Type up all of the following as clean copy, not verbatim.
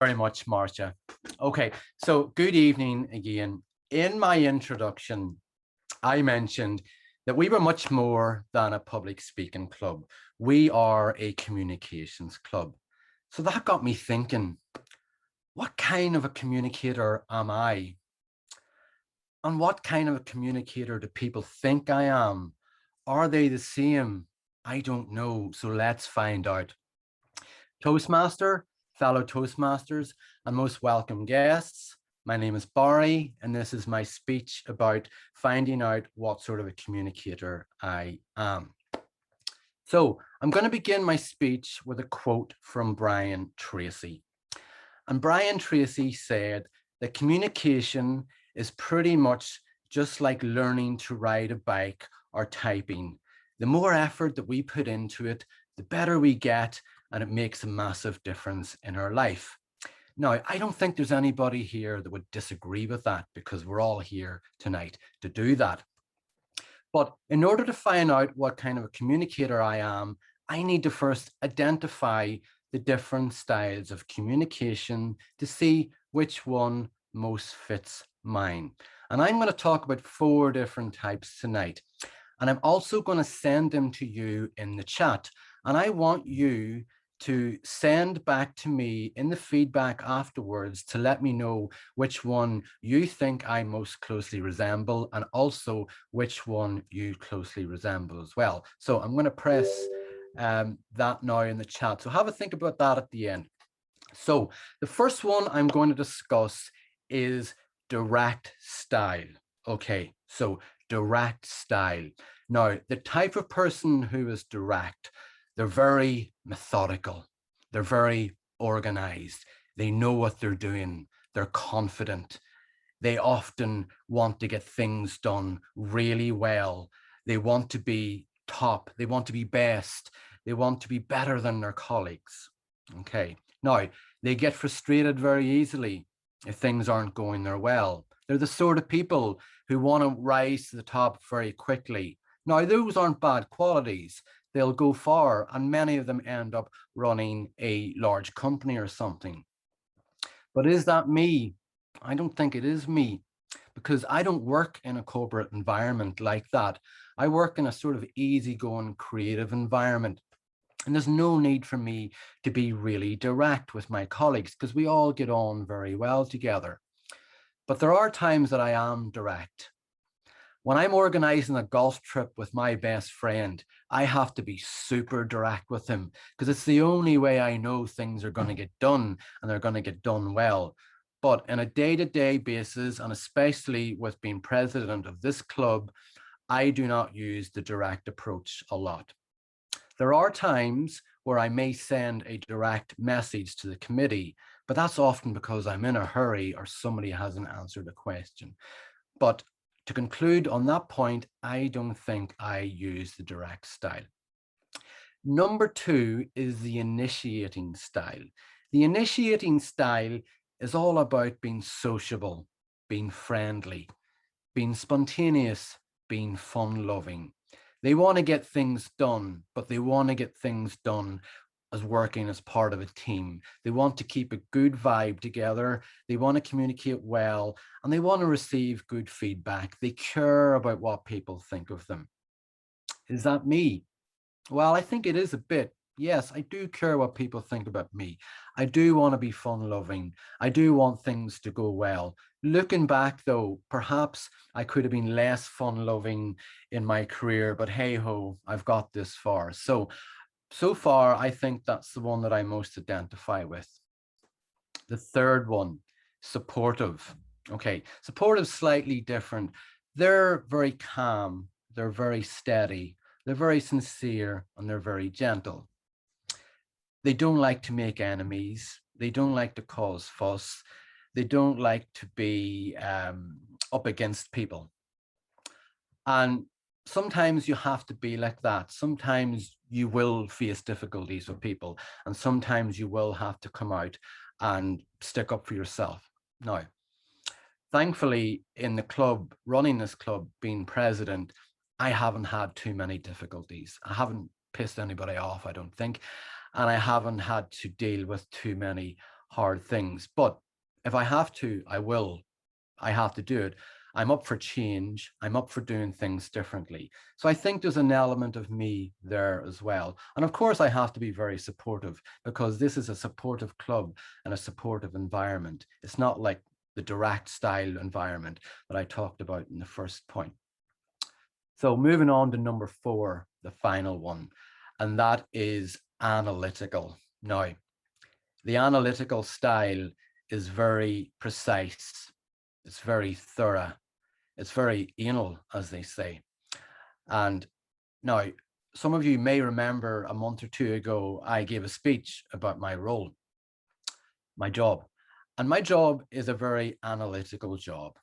Very much, Marcia. Okay, so good evening again. In my introduction, I mentioned that we were much more than a public speaking club. We are a communications club. So that got me thinking, what kind of a communicator am I? And what kind of a communicator do people think I am? Are they the same? I don't know. So let's find out. Toastmaster, fellow Toastmasters, and most welcome guests. My name is Barry, and this is my speech about finding out what sort of a communicator I am. So I'm going to begin my speech with a quote from Brian Tracy. And Brian Tracy said that communication is pretty much just like learning to ride a bike or typing. The more effort that we put into it, the better we get, and it makes a massive difference in our life. Now, I don't think there's anybody here that would disagree with that because we're all here tonight to do that. But in order to find out what kind of a communicator I am, I need to first identify the different styles of communication to see which one most fits mine. And I'm going to talk about 4 different types tonight. And I'm also going to send them to you in the chat. And I want you to send back to me in the feedback afterwards to let me know which one you think I most closely resemble, and also which one you closely resemble as well. So I'm going to press that now in the chat. So have a think about that at the end. So the first one I'm going to discuss is direct style. Okay, so direct style. Now, the type of person who is direct, they're very methodical. They're very organized. They know what they're doing. They're confident. They often want to get things done really well. They want to be top. They want to be best. They want to be better than their colleagues. Okay. Now, they get frustrated very easily if things aren't going their well. They're the sort of people who want to rise to the top very quickly. Now, those aren't bad qualities. They'll go far, and many of them end up running a large company or something. But is that me? I don't think it is me, because I don't work in a corporate environment like that. I work in a sort of easygoing, creative environment. And there's no need for me to be really direct with my colleagues because we all get on very well together. But there are times that I am direct. When I'm organizing a golf trip with my best friend, I have to be super direct with him because it's the only way I know things are going to get done, and they're going to get done well. But on a day-to-day basis, and especially with being president of this club, I do not use the direct approach a lot. There are times where I may send a direct message to the committee, but that's often because I'm in a hurry or somebody hasn't answered a question. But to conclude on that point, I don't think I use the direct style. Number 2 is the initiating style. The initiating style is all about being sociable, being friendly, being spontaneous, being fun-loving. They want to get things done, but they want to get things done as working as part of a team. They want to keep a good vibe together. They want to communicate well, and they want to receive good feedback. They care about what people think of them. Is that me? Well, I think it is a bit. Yes, I do care what people think about me. I do want to be fun-loving. I do want things to go well. Looking back, though, perhaps I could have been less fun-loving in my career, but hey-ho, I've got this far. So far, I think that's the one that I most identify with. The third one, supportive. Okay, supportive, slightly different. They're very calm. They're very steady. They're very sincere, and they're very gentle. They don't like to make enemies. They don't like to cause fuss. They don't like to be up against people. And sometimes you have to be like that. Sometimes you will face difficulties with people, and sometimes you will have to come out and stick up for yourself. Now, thankfully, in the club, running this club, being president, I haven't had too many difficulties. I haven't pissed anybody off, I don't think. And I haven't had to deal with too many hard things. But if I have to, I will. I have to do it. I'm up for change. I'm up for doing things differently. So I think there's an element of me there as well. And of course, I have to be very supportive, because this is a supportive club and a supportive environment. It's not like the direct style environment that I talked about in the first point. So moving on to number 4, the final one, and that is analytical. Now, the analytical style is very precise. It's very thorough. It's very anal, as they say. And now, some of you may remember a month or two ago, I gave a speech about my role, my job. And my job is a very analytical job.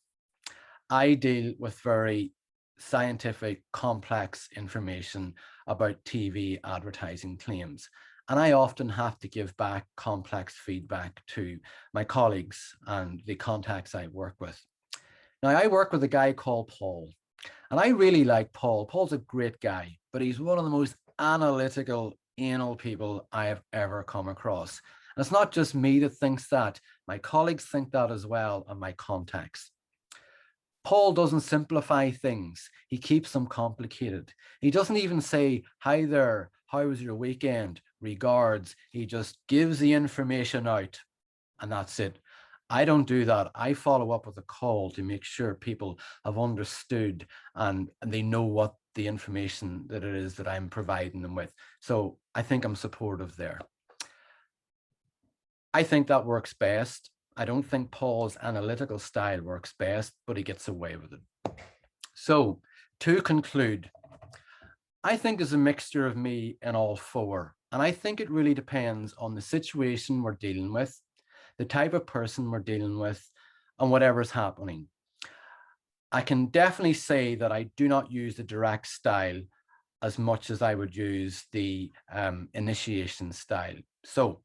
I deal with very scientific, complex information about TV advertising claims. And I often have to give back complex feedback to my colleagues and the contacts I work with. Now, I work with a guy called Paul, and I really like Paul. Paul's a great guy, but he's one of the most analytical, anal people I have ever come across. And it's not just me that thinks that. My colleagues think that as well, and my contacts. Paul doesn't simplify things. He keeps them complicated. He doesn't even say, hi there, how was your weekend? Regards. He just gives the information out, and that's it. I don't do that. I follow up with a call to make sure people have understood and they know what the information that it is that I'm providing them with. So I think I'm supportive there. I think that works best. I don't think Paul's analytical style works best, but he gets away with it. So to conclude, I think there's a mixture of me in all 4. And I think it really depends on the situation we're dealing with, the type of person we're dealing with, and whatever's happening. I can definitely say that I do not use the direct style as much as I would use the initiation style. So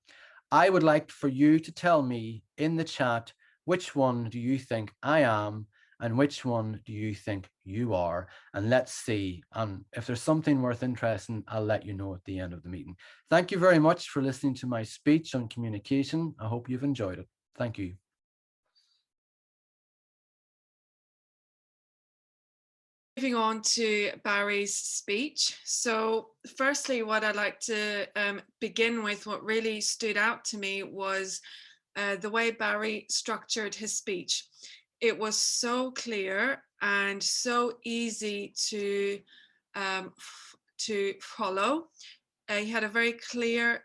I would like for you to tell me in the chat, which one do you think I am and which one do you think you are? And let's see. If there's something worth interesting, I'll let you know at the end of the meeting. Thank you very much for listening to my speech on communication. I hope you've enjoyed it. Thank you. Moving on to Barry's speech. So firstly, what I'd like to begin with, what really stood out to me was the way Barry structured his speech. It was so clear and so easy to follow. He had a very clear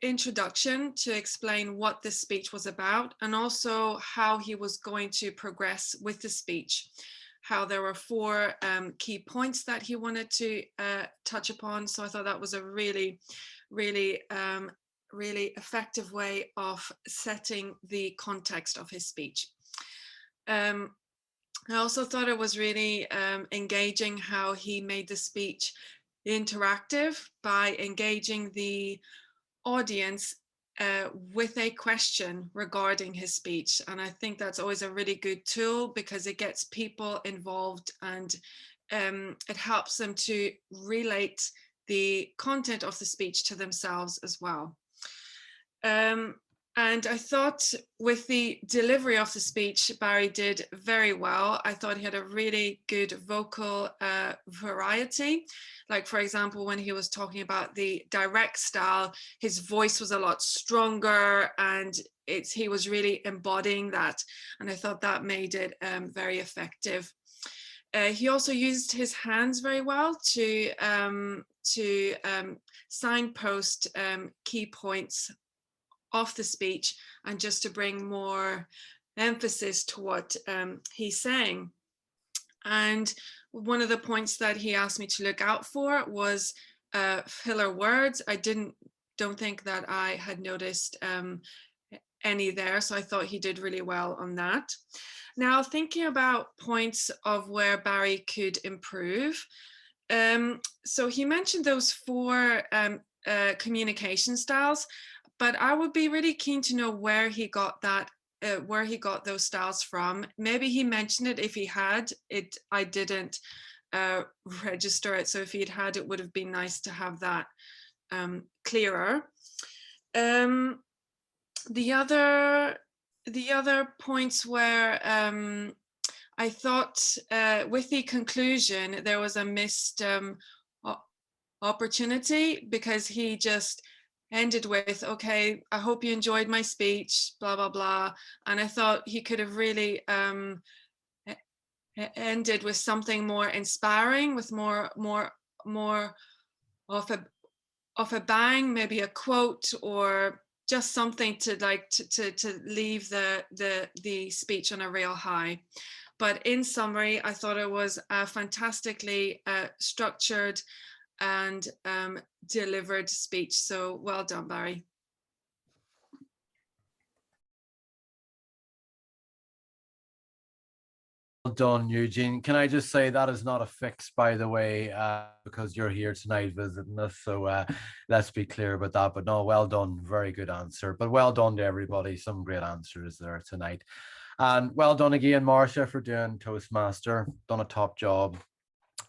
introduction to explain what the speech was about, and also how he was going to progress with the speech. How there were 4 key points that he wanted to touch upon. So I thought that was a really, really, really effective way of setting the context of his speech. I also thought it was really engaging how he made the speech interactive by engaging the audience with a question regarding his speech. And I think that's always a really good tool, because it gets people involved and it helps them to relate the content of the speech to themselves as well. And I thought with the delivery of the speech, Barry did very well. I thought he had a really good vocal variety. Like, for example, when he was talking about the direct style, his voice was a lot stronger, and he was really embodying that. And I thought that made it very effective. He also used his hands very well to signpost key points of the speech, and just to bring more emphasis to what he's saying. And one of the points that he asked me to look out for was filler words. I don't think that I had noticed any there, so I thought he did really well on that. Now, thinking about points of where Barry could improve, so he mentioned those 4 communication styles, but I would be really keen to know where he got that, where he got those styles from. Maybe he mentioned it. If he had it, I didn't register it. So if he'd had, it would have been nice to have that clearer. the other points were, I thought with the conclusion there was a missed opportunity, because he just ended with, okay, I hope you enjoyed my speech, blah blah blah. And I thought he could have really ended with something more inspiring, with more of a bang, maybe a quote, or just something to like to leave the speech on a real high. But in summary, I thought it was a fantastically structured and delivered speech. So well done, Barry. Well done, Eugene. Can I just say that is not a fix, by the way, because you're here tonight visiting us. So let's be clear about that. But no, well done. Very good answer. But well done to everybody. Some great answers there tonight. And well done again, Marcia, for doing Toastmaster. Done a top job,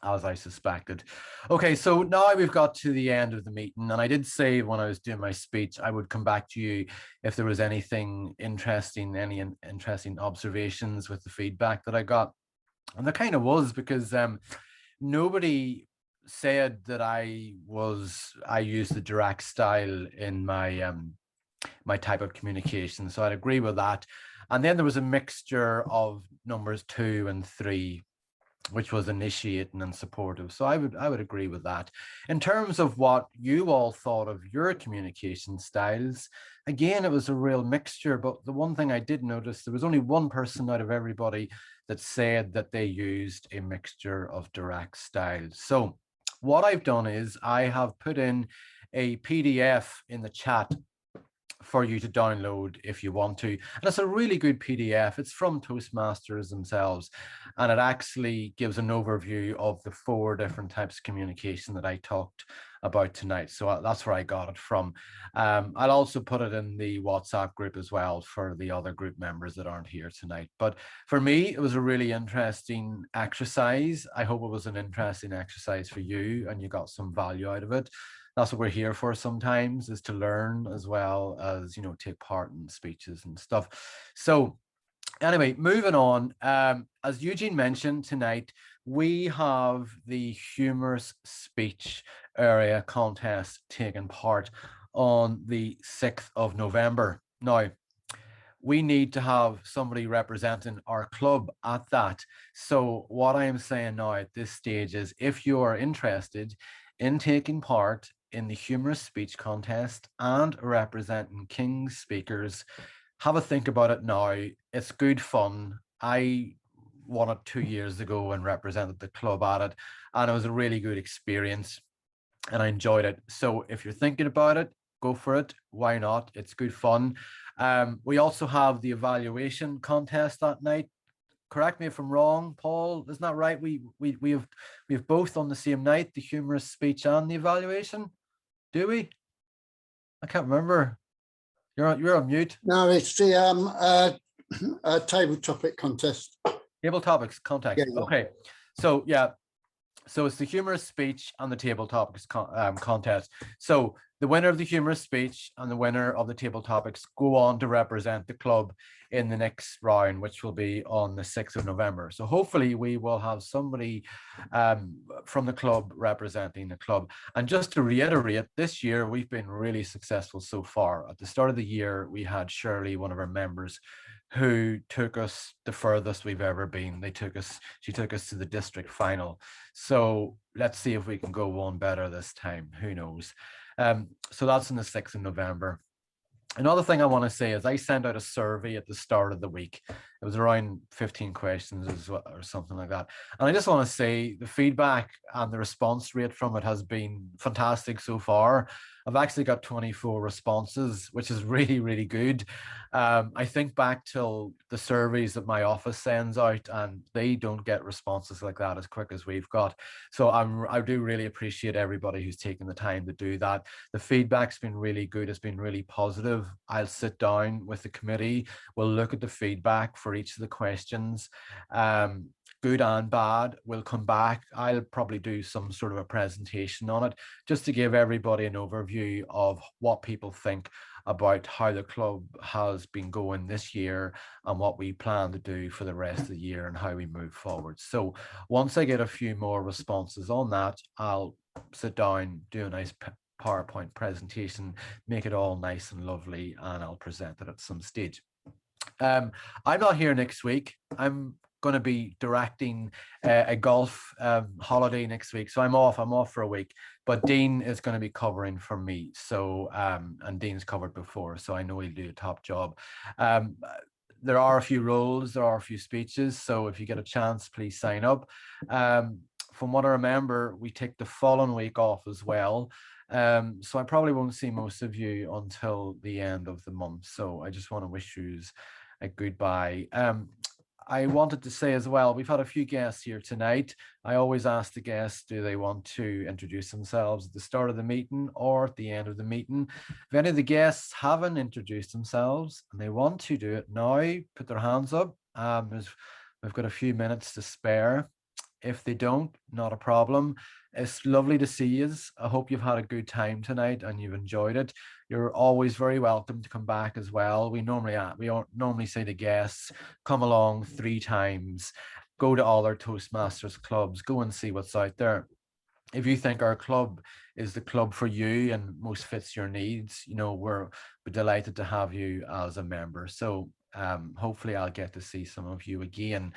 as I suspected. Okay, so now we've got to the end of the meeting, and I did say when I was doing my speech I would come back to you if there was anything interesting, any interesting observations with the feedback that I got. And there kind of was, because nobody said that I used the direct style in my my type of communication, so I'd agree with that. And then there was a mixture of numbers 2 and 3, which was initiating and supportive. So I would agree with that. In terms of what you all thought of your communication styles, again, it was a real mixture. But the one thing I did notice, there was only one person out of everybody that said that they used a mixture of direct styles. So what I've done is I have put in a PDF in the chat for you to download if you want to. And it's a really good PDF. It's from Toastmasters themselves. And it actually gives an overview of the 4 different types of communication that I talked about tonight. So that's where I got it from. I'll also put it in the WhatsApp group as well for the other group members that aren't here tonight. But for me, it was a really interesting exercise. I hope it was an interesting exercise for you and you got some value out of it. That's what we're here for sometimes, is to learn as well as, you know, take part in speeches and stuff. So anyway, moving on, as Eugene mentioned tonight, we have the humorous speech area contest taking part on the 6th of November. Now, we need to have somebody representing our club at that. So what I am saying now at this stage is, if you are interested in taking part in the humorous speech contest and representing King's speakers, have a think about it now. It's good fun. I won it 2 years ago and represented the club at it, and it was a really good experience and I enjoyed it. So if you're thinking about it, go for it. Why not? It's good fun. We also have the evaluation contest that night. Correct me if I'm wrong, Paul. Isn't that right? We have both on the same night, the humorous speech and the evaluation. Do we? I can't remember. You're on mute. No, it's the table topic contest. Table topics contest. Yeah. Okay. So yeah. So it's the humorous speech and the table topics contest. So the winner of the humorous speech and the winner of the table topics go on to represent the club in the next round, which will be on the 6th of November. So hopefully we will have somebody from the club representing the club. And just to reiterate, this year we've been really successful so far. At the start of the year, we had Shirley, one of our members, who took us the furthest we've ever been. She took us to the district final. So let's see if we can go one better this time. Who knows? So that's on the 6th of November. Another thing I want to say is I sent out a survey at the start of the week. It was around 15 questions or something like that. And I just want to say the feedback and the response rate from it has been fantastic so far. I've actually got 24 responses, which is really, really good. I think back till the surveys that my office sends out, and they don't get responses like that as quick as we've got. So I do really appreciate everybody who's taken the time to do that. The feedback's been really good. It's been really positive. I'll sit down with the committee. We'll look at the feedback for each of the questions. good and bad, will come back. I'll probably do some sort of a presentation on it just to give everybody an overview of what people think about how the club has been going this year and what we plan to do for the rest of the year and how we move forward. So once I get a few more responses on that, I'll sit down, do a nice PowerPoint presentation, make it all nice and lovely, and I'll present it at some stage. I'm not here next week. I'm going to be directing a golf holiday next week, so I'm off for a week, but Dean is going to be covering for me. So and Dean's covered before, so I know he'll do a top job. There are a few roles, there are a few speeches, so if you get a chance, please sign up. From what I remember, we take the following week off as well. So I probably won't see most of you until the end of the month. So I just want to wish you a goodbye. I wanted to say as well, we've had a few guests here tonight. I always ask the guests, do they want to introduce themselves at the start of the meeting or at the end of the meeting? If any of the guests haven't introduced themselves and they want to do it now, put their hands up. We've got a few minutes to spare. If they don't, not a problem. It's lovely to see you. I hope you've had a good time tonight and you've enjoyed it. You're always very welcome to come back as well. We normally say to guests, come along 3 times, go to all our Toastmasters clubs, go and see what's out there. If you think our club is the club for you and most fits your needs, we're delighted to have you as a member. So hopefully I'll get to see some of you again.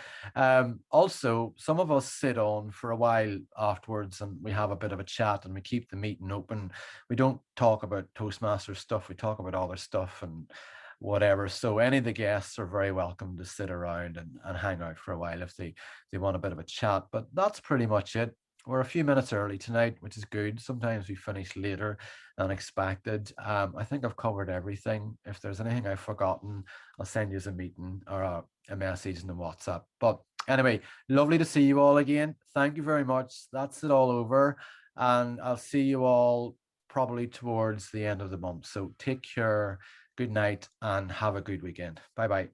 Also, some of us sit on for a while afterwards and we have a bit of a chat and we keep the meeting open. We don't talk about Toastmasters stuff, we talk about other stuff and whatever. So any of the guests are very welcome to sit around and hang out for a while if they want a bit of a chat. But that's pretty much it. We're a few minutes early tonight, which is good. Sometimes we finish later than expected. I think I've covered everything. If there's anything I've forgotten, I'll send you a meeting or a message in the WhatsApp. But anyway, lovely to see you all again. Thank you very much. That's it all over. And I'll see you all probably towards the end of the month. So take care, good night, and have a good weekend. Bye-bye.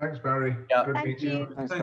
Thanks, Barry. Yeah. Good to meet you. Thanks.